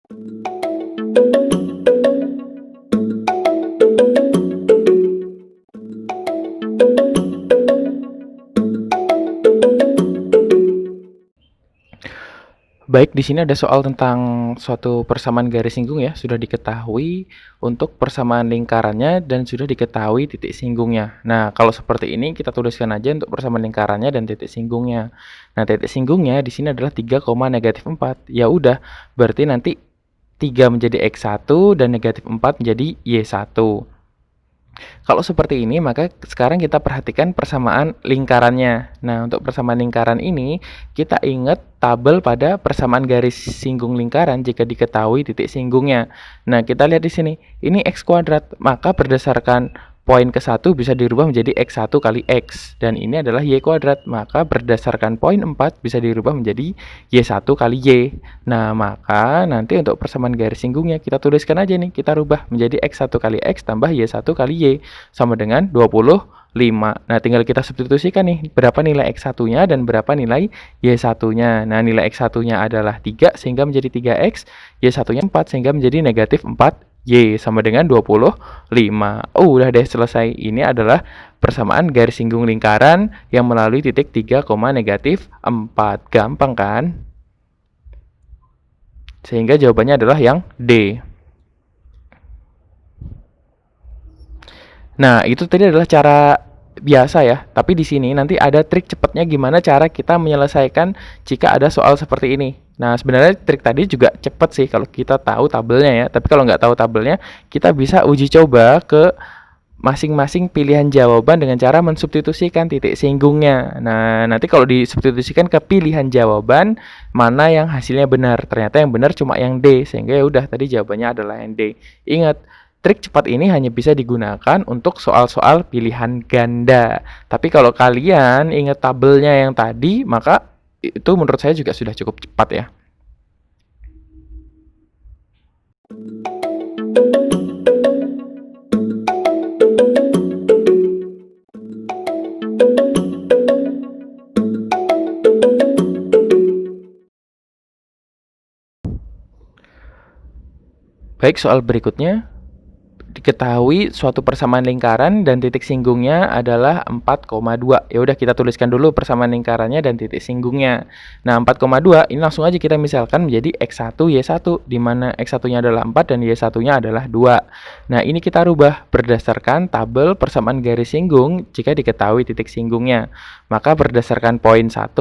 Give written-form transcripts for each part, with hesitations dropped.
Baik, di sini ada soal tentang suatu persamaan garis singgung ya. Sudah diketahui untuk persamaan lingkarannya dan sudah diketahui titik singgungnya. Nah, kalau seperti ini kita tuliskan aja untuk persamaan lingkarannya dan titik singgungnya. Nah, titik singgungnya di sini adalah 3, negatif 4. Ya udah, berarti nanti 3 menjadi X1 dan negatif 4 menjadi Y1. Kalau seperti ini, maka sekarang kita perhatikan persamaan lingkarannya. Nah, untuk persamaan lingkaran ini, kita ingat tabel pada persamaan garis singgung lingkaran jika diketahui titik singgungnya. Nah, kita lihat di sini, ini X kuadrat, maka berdasarkan poin ke-1 bisa dirubah menjadi X1 kali X, dan ini adalah Y kuadrat, maka berdasarkan poin 4 bisa dirubah menjadi Y1 kali Y. Nah, maka nanti untuk persamaan garis singgungnya kita tuliskan aja nih, kita rubah menjadi X1 kali X tambah Y1 kali Y sama dengan 25. Nah, tinggal kita substitusikan nih, berapa nilai X1-nya dan berapa nilai Y1-nya. Nah, nilai X1-nya adalah 3 sehingga menjadi 3X, Y1-nya 4 sehingga menjadi negatif 4Y sama dengan 25. Oh, udah deh selesai. Ini adalah persamaan garis singgung lingkaran yang melalui titik 3, negatif 4. Gampang kan? Sehingga jawabannya adalah yang D. Nah, itu tadi adalah cara biasa ya. Tapi di sini nanti ada trik cepatnya gimana cara kita menyelesaikan jika ada soal seperti ini. Nah, sebenarnya trik tadi juga cepat sih kalau kita tahu tabelnya ya. Tapi kalau nggak tahu tabelnya, kita bisa uji coba ke masing-masing pilihan jawaban dengan cara mensubstitusikan titik singgungnya. Nah, nanti kalau disubstitusikan ke pilihan jawaban, mana yang hasilnya benar. Ternyata yang benar cuma yang D, sehingga ya udah tadi jawabannya adalah yang D. Ingat, trik cepat ini hanya bisa digunakan untuk soal-soal pilihan ganda. Tapi kalau kalian ingat tabelnya yang tadi, maka itu menurut saya juga sudah cukup cepat ya. Baik, soal berikutnya. Diketahui suatu persamaan lingkaran dan titik singgungnya adalah 4,2. Ya udah kita tuliskan dulu persamaan lingkarannya dan titik singgungnya. Nah, 4,2 ini langsung aja kita misalkan menjadi X1 Y1 di mana X1-nya adalah 4 dan Y1-nya adalah 2. Nah, ini kita rubah berdasarkan tabel persamaan garis singgung jika diketahui titik singgungnya. Maka berdasarkan poin 1,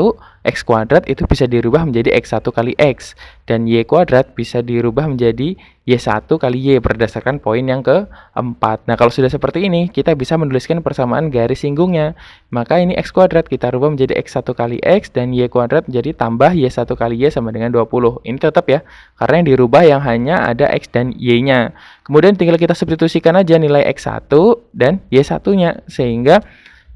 X kuadrat itu bisa dirubah menjadi X1 kali X dan Y kuadrat bisa dirubah menjadi Y1 kali Y berdasarkan poin yang ke-4. Nah, kalau sudah seperti ini, kita bisa menuliskan persamaan garis singgungnya. Maka ini X kuadrat kita rubah menjadi X1 kali X dan Y kuadrat menjadi tambah Y1 kali Y sama dengan 20. Ini tetap ya, karena yang dirubah yang hanya ada X dan Y-nya. Kemudian tinggal kita substitusikan aja nilai X1 dan Y1-nya, sehingga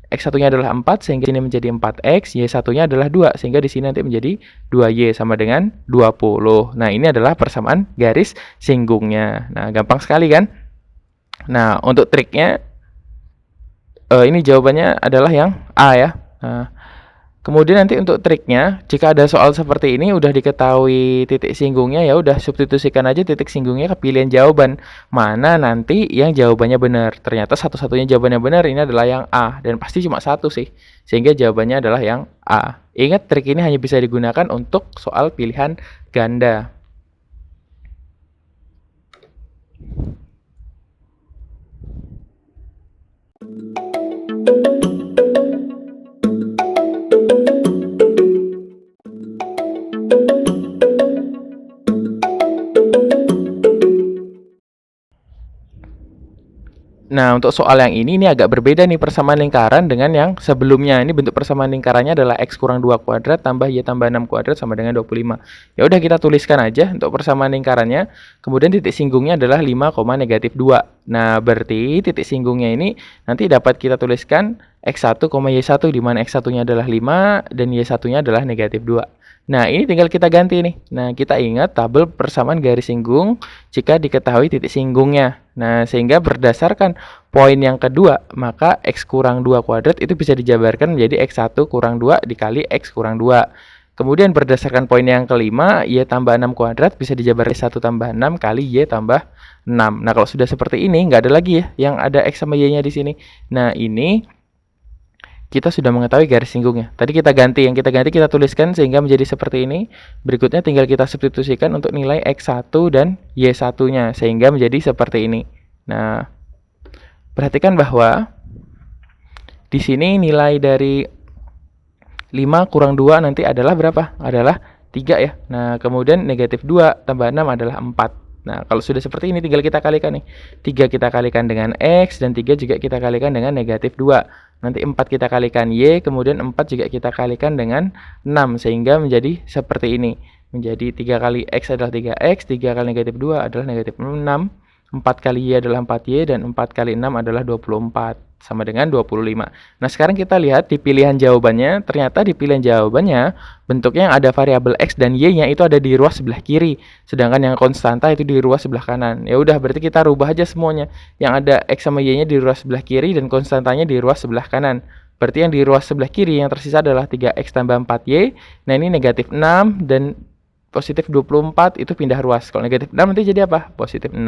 X1-nya adalah 4 sehingga ini menjadi 4X, Y1-nya adalah 2 sehingga di sini nanti menjadi 2Y sama dengan 20. Nah, ini adalah persamaan garis singgungnya. Nah, gampang sekali kan? Nah, untuk triknya ini jawabannya adalah yang A ya. Nah, kemudian nanti untuk triknya, jika ada soal seperti ini udah diketahui titik singgungnya, ya udah substitusikan aja titik singgungnya ke pilihan jawaban. Mana nanti yang jawabannya benar. Ternyata satu-satunya jawabannya benar ini adalah yang A dan pasti cuma satu sih. Sehingga jawabannya adalah yang A. Ingat, trik ini hanya bisa digunakan untuk soal pilihan ganda. Nah, untuk soal yang ini agak berbeda nih persamaan lingkaran dengan yang sebelumnya. Ini bentuk persamaan lingkarannya adalah X kurang 2 kuadrat tambah Y tambah 6 kuadrat sama dengan 25. Ya udah kita tuliskan aja untuk persamaan lingkarannya. Kemudian titik singgungnya adalah 5, negatif 2. Nah, berarti titik singgungnya ini nanti dapat kita tuliskan X1, Y1 di mana X1-nya adalah 5 dan Y1-nya adalah negatif 2. Nah, ini tinggal kita ganti nih. Nah, kita ingat tabel persamaan garis singgung jika diketahui titik singgungnya. Nah, sehingga berdasarkan poin yang kedua, maka X kurang 2 kuadrat itu bisa dijabarkan menjadi X1 kurang 2 dikali X kurang 2. Kemudian berdasarkan poin yang kelima, Y tambah 6 kuadrat bisa dijabarkan 1 tambah 6 kali Y tambah 6. Nah, kalau sudah seperti ini, nggak ada lagi ya yang ada X sama Y-nya di sini. Nah, ini kita sudah mengetahui garis singgungnya. Tadi kita ganti, yang kita ganti kita tuliskan sehingga menjadi seperti ini. Berikutnya tinggal kita substitusikan untuk nilai X1 dan Y1-nya sehingga menjadi seperti ini. Nah, perhatikan bahwa di sini nilai dari 5 kurang 2 nanti adalah berapa? Adalah 3 ya. Nah, kemudian negatif 2 tambah 6 adalah 4. Nah, kalau sudah seperti ini tinggal kita kalikan nih. 3 kita kalikan dengan X dan 3 juga kita kalikan dengan negatif 2. Nanti 4 kita kalikan Y, kemudian 4 juga kita kalikan dengan 6 sehingga menjadi seperti ini. Menjadi 3 kali X adalah 3X, 3 kali negatif 2 adalah negatif 6. 4 kali Y adalah 4Y, dan 4 kali 6 adalah 24, sama dengan 25. Nah, sekarang kita lihat di pilihan jawabannya, ternyata di pilihan jawabannya, bentuknya yang ada variabel X dan Y-nya itu ada di ruas sebelah kiri, sedangkan yang konstanta itu di ruas sebelah kanan. Ya udah, berarti kita rubah aja semuanya. Yang ada X sama Y-nya di ruas sebelah kiri, dan konstantanya di ruas sebelah kanan. Berarti yang di ruas sebelah kiri yang tersisa adalah 3X tambah 4Y. Nah, ini negatif 6, dan positif 24 itu pindah ruas. Kalau negatif 6 nanti jadi apa? Positif 6.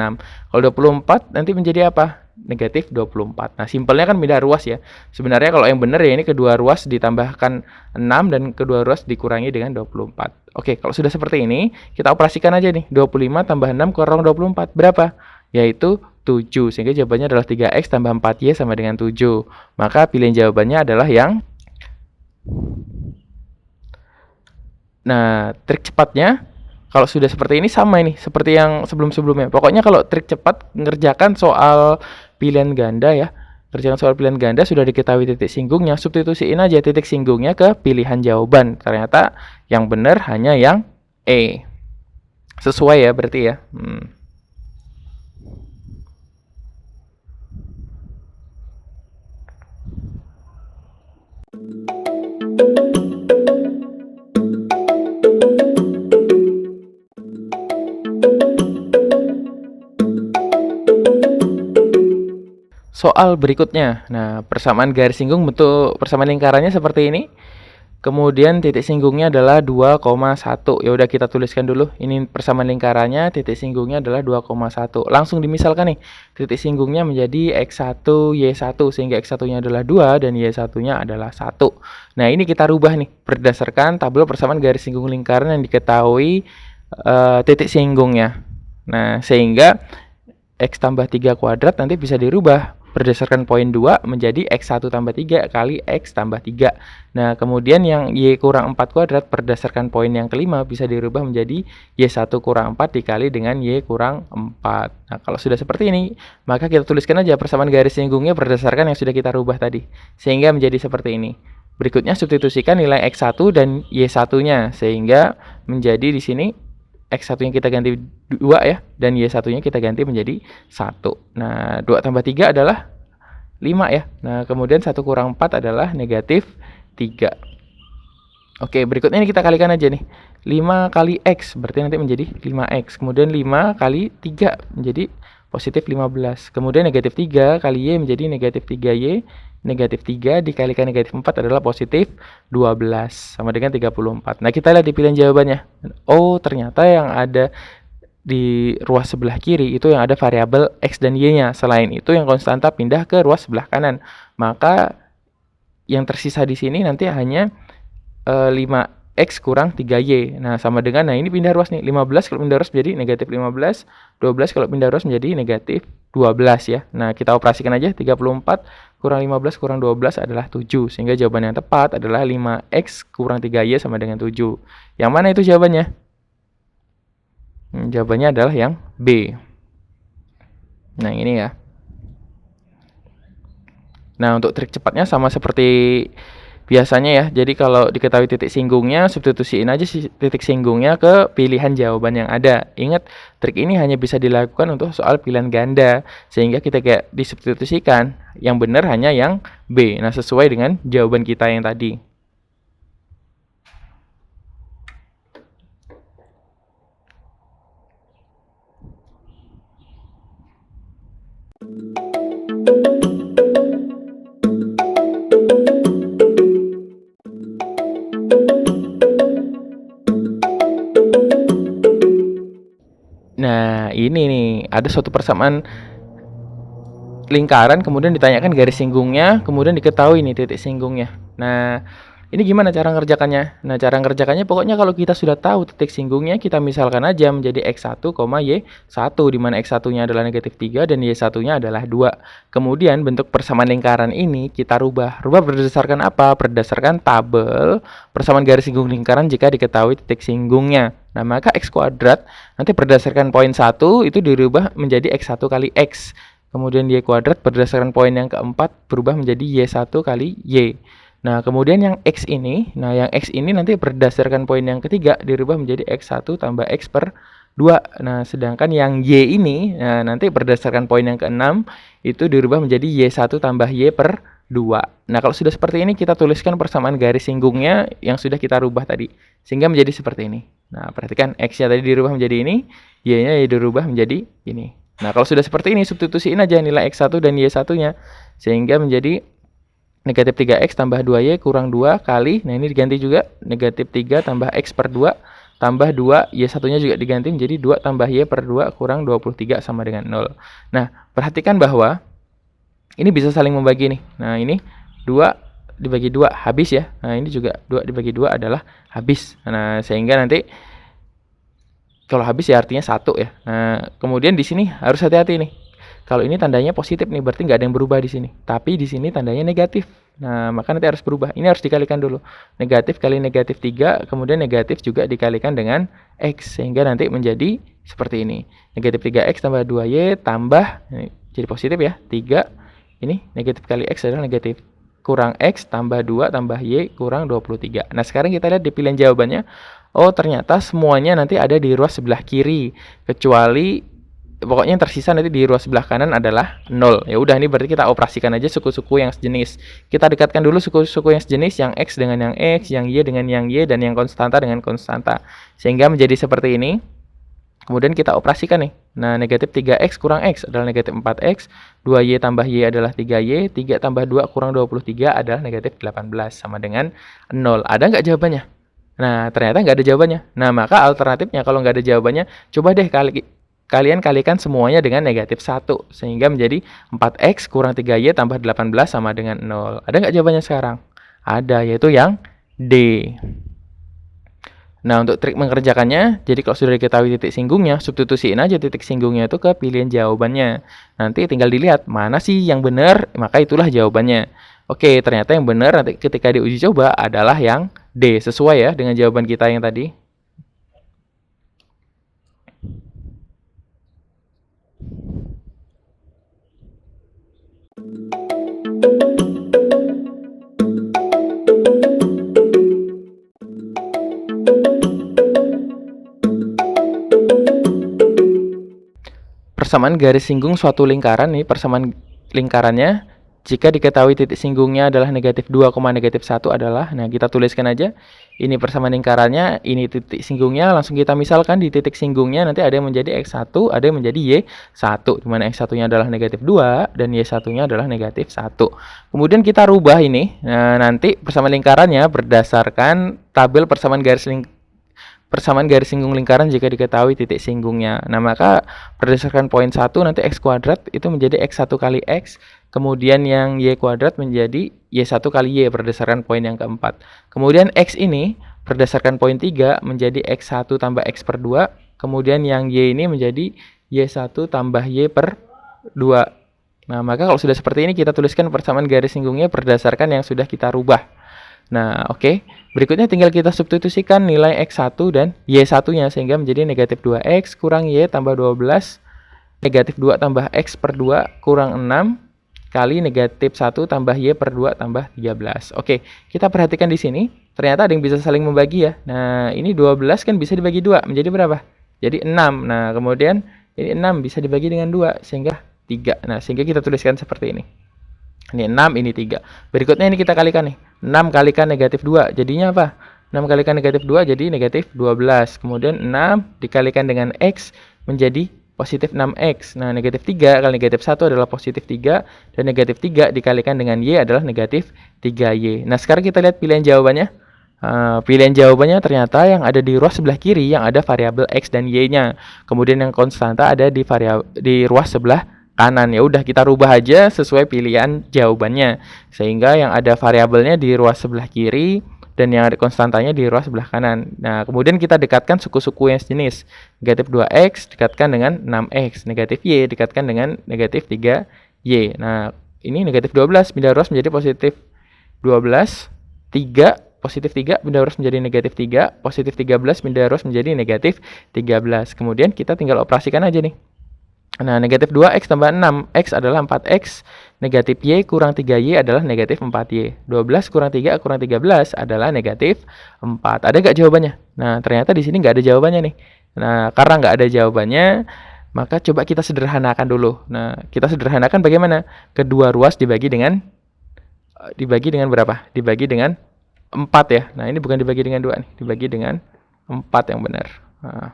Kalau 24 nanti menjadi apa? Negatif 24. Nah, simpelnya kan pindah ruas ya. Sebenarnya kalau yang benar ya ini kedua ruas ditambahkan 6 dan kedua ruas dikurangi dengan 24. Oke, kalau sudah seperti ini, kita operasikan aja nih. 25 tambah 6 kurang 24. Berapa? Yaitu 7. Sehingga jawabannya adalah 3X tambah 4Y sama dengan 7. Maka pilihan jawabannya adalah yang... Nah, trik cepatnya kalau sudah seperti ini sama ini seperti yang sebelum-sebelumnya. Pokoknya kalau trik cepat ngerjakan soal pilihan ganda ya. Kerjakan soal pilihan ganda sudah diketahui titik singgungnya, substitusiin aja titik singgungnya ke pilihan jawaban. Ternyata yang benar hanya yang E. Sesuai ya berarti ya. Soal berikutnya. Nah, persamaan garis singgung bentuk persamaan lingkarannya seperti ini. Kemudian titik singgungnya adalah 2,1. Ya udah kita tuliskan dulu. Ini persamaan lingkarannya, titik singgungnya adalah 2,1. Langsung dimisalkan nih. Titik singgungnya menjadi X1, Y1 sehingga X1-nya adalah 2 dan Y1-nya adalah 1. Nah, ini kita rubah nih berdasarkan tabel persamaan garis singgung lingkaran yang diketahui titik singgungnya. Nah, sehingga X tambah 3 kuadrat nanti bisa dirubah berdasarkan poin 2 menjadi X1 tambah 3 kali X tambah 3. Nah, kemudian yang Y kurang 4 kuadrat berdasarkan poin yang kelima bisa dirubah menjadi Y1 kurang 4 dikali dengan Y kurang 4. Nah, kalau sudah seperti ini, maka kita tuliskan aja persamaan garis singgungnya berdasarkan yang sudah kita rubah tadi. Sehingga menjadi seperti ini. Berikutnya substitusikan nilai X1 dan Y1-nya sehingga menjadi di sini X1-nya kita ganti 2 ya, dan Y1-nya kita ganti menjadi 1. Nah, 2 tambah 3 adalah 5 ya. Nah, kemudian 1 kurang 4 adalah negatif 3. Oke, berikutnya ini kita kalikan aja nih. 5 kali X, berarti nanti menjadi 5X. Kemudian 5 kali 3 menjadi positif 15. Kemudian negatif 3 kali Y menjadi negatif 3Y. Negatif 3 dikalikan negatif 4 adalah positif 12. Sama dengan 34. Nah, kita lihat di pilihan jawabannya. Oh, ternyata yang ada di ruas sebelah kiri itu yang ada variabel X dan Y-nya. Selain itu yang konstanta pindah ke ruas sebelah kanan. Maka yang tersisa di sini nanti hanya 5X kurang 3Y. Nah, sama dengan, nah ini pindah ruas nih. 15 kalau pindah ruas menjadi negatif 15. 12 kalau pindah ruas menjadi negatif 12 ya. Nah, kita operasikan aja. 34 kurang 15 kurang 12 adalah 7. Sehingga jawaban yang tepat adalah 5X kurang 3Y sama dengan 7. Yang mana itu jawabannya? Jawabannya adalah yang B. Nah, ini ya. Nah, untuk trik cepatnya sama seperti biasanya ya. Jadi kalau diketahui titik singgungnya, substitusiin aja titik singgungnya ke pilihan jawaban yang ada. Ingat, trik ini hanya bisa dilakukan untuk soal pilihan ganda. Sehingga kita kayak disubstitusikan, yang benar hanya yang B. Nah, sesuai dengan jawaban kita yang tadi. Nah, ini nih, ada suatu persamaan lingkaran, kemudian ditanyakan garis singgungnya, kemudian diketahui nih titik singgungnya. Nah, ini gimana cara ngerjakannya? Nah, cara ngerjakannya pokoknya kalau kita sudah tahu titik singgungnya, kita misalkan aja menjadi X1, Y1, di mana X1-nya adalah negatif 3 dan Y1-nya adalah 2. Kemudian bentuk persamaan lingkaran ini kita rubah. Rubah berdasarkan apa? Berdasarkan tabel persamaan garis singgung lingkaran jika diketahui titik singgungnya. Nah, maka X kuadrat nanti berdasarkan poin 1 itu dirubah menjadi X1 kali X. Kemudian Y kuadrat berdasarkan poin yang keempat berubah menjadi Y1 kali Y. Nah, kemudian yang X ini, nanti berdasarkan poin yang ketiga dirubah menjadi X1 tambah X per 2. Nah, sedangkan yang Y ini, nanti berdasarkan poin yang keenam itu dirubah menjadi Y1 tambah Y per 2. Nah, kalau sudah seperti ini kita tuliskan persamaan garis singgungnya yang sudah kita rubah tadi. Sehingga menjadi seperti ini. Nah, perhatikan X-nya tadi dirubah menjadi ini, Y-nya dirubah menjadi ini. Nah, kalau sudah seperti ini, substitusiin aja nilai X1 dan Y1-nya. Sehingga menjadi negatif 3X tambah 2Y kurang 2 kali, nah ini diganti juga, negatif 3 tambah X per 2 tambah 2, Y1-nya juga diganti menjadi 2 tambah Y per 2 kurang 23 sama dengan 0. Nah, perhatikan bahwa ini bisa saling membagi nih. Nah, ini 2 dibagi 2 habis ya. Nah, ini juga 2 dibagi 2 adalah habis. Nah, sehingga nanti kalau habis ya artinya 1 ya. Nah, kemudian di sini harus hati-hati nih. Kalau ini tandanya positif nih, berarti nggak ada yang berubah di sini. Tapi di sini tandanya negatif. Nah, maka nanti harus berubah. Ini harus dikalikan dulu. Negatif kali negatif 3, kemudian negatif juga dikalikan dengan X. Sehingga nanti menjadi seperti ini. Negatif 3X tambah 2Y tambah, ini jadi positif ya, 3. Ini negatif kali X adalah negatif. Kurang X tambah 2 tambah Y kurang 23. Nah, sekarang kita lihat di pilihan jawabannya. Oh, ternyata semuanya nanti ada di ruas sebelah kiri. Kecuali pokoknya yang tersisa nanti di ruas sebelah kanan adalah 0. Ya udah, ini berarti kita operasikan aja suku-suku yang sejenis. Kita dekatkan dulu suku-suku yang sejenis, yang X dengan yang X, yang Y dengan yang Y, dan yang konstanta dengan konstanta. Sehingga menjadi seperti ini. Kemudian kita operasikan nih. Nah, negatif 3X kurang X adalah negatif 4X, 2Y tambah Y adalah 3Y, 3 tambah 2 kurang 23 adalah negatif 18 sama dengan 0. Ada nggak jawabannya? Nah, ternyata nggak ada jawabannya. Nah, maka alternatifnya kalau nggak ada jawabannya, coba deh kalian kalikan semuanya dengan negatif 1. Sehingga menjadi 4X kurang 3Y tambah 18 sama dengan 0. Ada nggak jawabannya sekarang? Ada, yaitu yang D. Nah, untuk trik mengerjakannya, jadi kalau sudah diketahui titik singgungnya, substitusiin aja titik singgungnya itu ke pilihan jawabannya. Nanti tinggal dilihat mana sih yang benar, maka itulah jawabannya. Oke, ternyata yang benar nanti ketika diuji coba adalah yang D, sesuai ya dengan jawaban kita yang tadi. Persamaan garis singgung suatu lingkaran nih, persamaan lingkarannya jika diketahui titik singgungnya adalah negatif 2, negatif 1 adalah, nah kita tuliskan aja, ini persamaan lingkarannya, ini titik singgungnya, langsung kita misalkan di titik singgungnya nanti ada yang menjadi X1, ada yang menjadi Y1, dimana X1-nya adalah negatif 2, dan Y1-nya adalah negatif 1. Kemudian kita rubah ini, nah nanti persamaan lingkarannya berdasarkan tabel persamaan garis singgung lingkaran jika diketahui titik singgungnya. Nah, maka berdasarkan poin 1 nanti X kuadrat itu menjadi X1 kali X, kemudian yang Y kuadrat menjadi Y1 kali Y berdasarkan poin yang keempat. Kemudian X ini berdasarkan poin 3 menjadi X1 tambah X per 2, kemudian yang Y ini menjadi Y1 tambah Y per 2. Nah, maka kalau sudah seperti ini kita tuliskan persamaan garis singgungnya berdasarkan yang sudah kita rubah. Nah, oke. Berikutnya tinggal kita substitusikan nilai X1 dan Y1-nya sehingga menjadi negatif 2X kurang Y tambah 12, negatif 2 tambah X per 2 kurang 6, kali negatif 1 tambah Y per 2 tambah 13. Oke, kita perhatikan di sini, ternyata ada yang bisa saling membagi ya. Nah, ini 12 kan bisa dibagi 2, menjadi berapa? Jadi 6. Nah, kemudian ini 6 bisa dibagi dengan 2, sehingga 3. Nah, sehingga kita tuliskan seperti ini. Ini 6, ini 3. Berikutnya ini kita kalikan nih. 6 kalikan negatif 2, jadinya apa? 6 kalikan negatif 2 jadi negatif 12. Kemudian 6 dikalikan dengan X menjadi positif 6X. Nah, negatif 3 kali negatif 1 adalah positif 3. Dan negatif 3 dikalikan dengan Y adalah negatif 3Y. Nah, sekarang kita lihat pilihan jawabannya. Pilihan jawabannya ternyata yang ada di ruas sebelah kiri yang ada variabel X dan Y-nya. Kemudian yang konstanta ada di ruas sebelah kanan. Ya udah kita rubah aja sesuai pilihan jawabannya. Sehingga yang ada variabelnya di ruas sebelah kiri dan yang ada konstantanya di ruas sebelah kanan. Nah, kemudian kita dekatkan suku-suku yang sejenis. Negatif 2X dekatkan dengan 6X. Negatif Y dekatkan dengan negatif 3Y. Nah, ini negatif 12 pindah ruas menjadi positif 12. 3 positif 3 pindah ruas menjadi negatif 3, positif 13 pindah ruas menjadi negatif 13. Kemudian kita tinggal operasikan aja nih. Nah, negatif 2x tambah 6, x adalah 4x, negatif y kurang 3y adalah negatif 4y. 12 kurang 3 kurang 13 adalah negatif 4. Ada nggak jawabannya? Nah, ternyata di sini nggak ada jawabannya nih. Nah, karena nggak ada jawabannya, maka coba kita sederhanakan dulu. Nah, kita sederhanakan bagaimana? Kedua ruas dibagi dengan berapa? Dibagi dengan 4 ya. Nah, ini bukan dibagi dengan 2 nih, dibagi dengan 4 yang benar. Nah,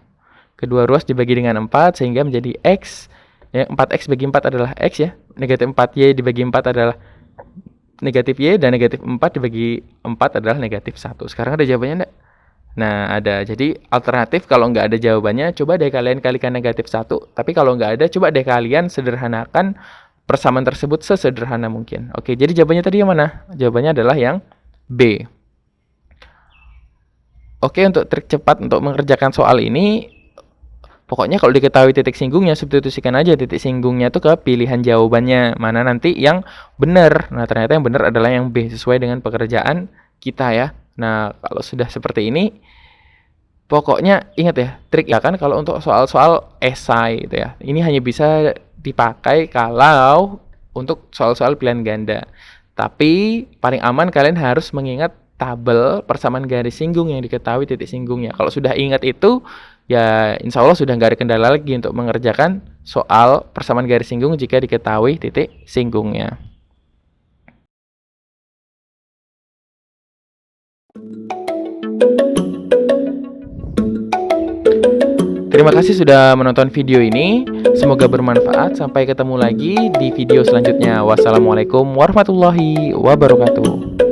kedua ruas dibagi dengan 4 sehingga menjadi X. Ya, 4X bagi 4 adalah X ya. Negatif 4Y dibagi 4 adalah negatif Y dan negatif 4 dibagi 4 adalah negatif 1. Sekarang ada jawabannya enggak? Nah, ada. Jadi alternatif kalau nggak ada jawabannya, coba deh kalian kalikan negatif 1. Tapi kalau nggak ada, coba deh kalian sederhanakan persamaan tersebut sesederhana mungkin. Oke, jadi jawabannya tadi yang mana? Jawabannya adalah yang B. Oke, untuk trik cepat untuk mengerjakan soal ini, pokoknya kalau diketahui titik singgungnya, substitusikan aja titik singgungnya itu ke pilihan jawabannya, mana nanti yang benar. Nah, ternyata yang benar adalah yang B, sesuai dengan pekerjaan kita ya. Nah, kalau sudah seperti ini, pokoknya ingat ya, trik ya kan kalau untuk soal-soal esai gitu ya. Ini hanya bisa dipakai kalau untuk soal-soal pilihan ganda. Tapi paling aman kalian harus mengingat tabel persamaan garis singgung yang diketahui titik singgungnya. Kalau sudah ingat itu, ya insya Allah sudah nggak ada kendala lagi untuk mengerjakan soal persamaan garis singgung jika diketahui titik singgungnya. Terima kasih sudah menonton video ini. Semoga bermanfaat. Sampai ketemu lagi di video selanjutnya. Wassalamualaikum warahmatullahi wabarakatuh.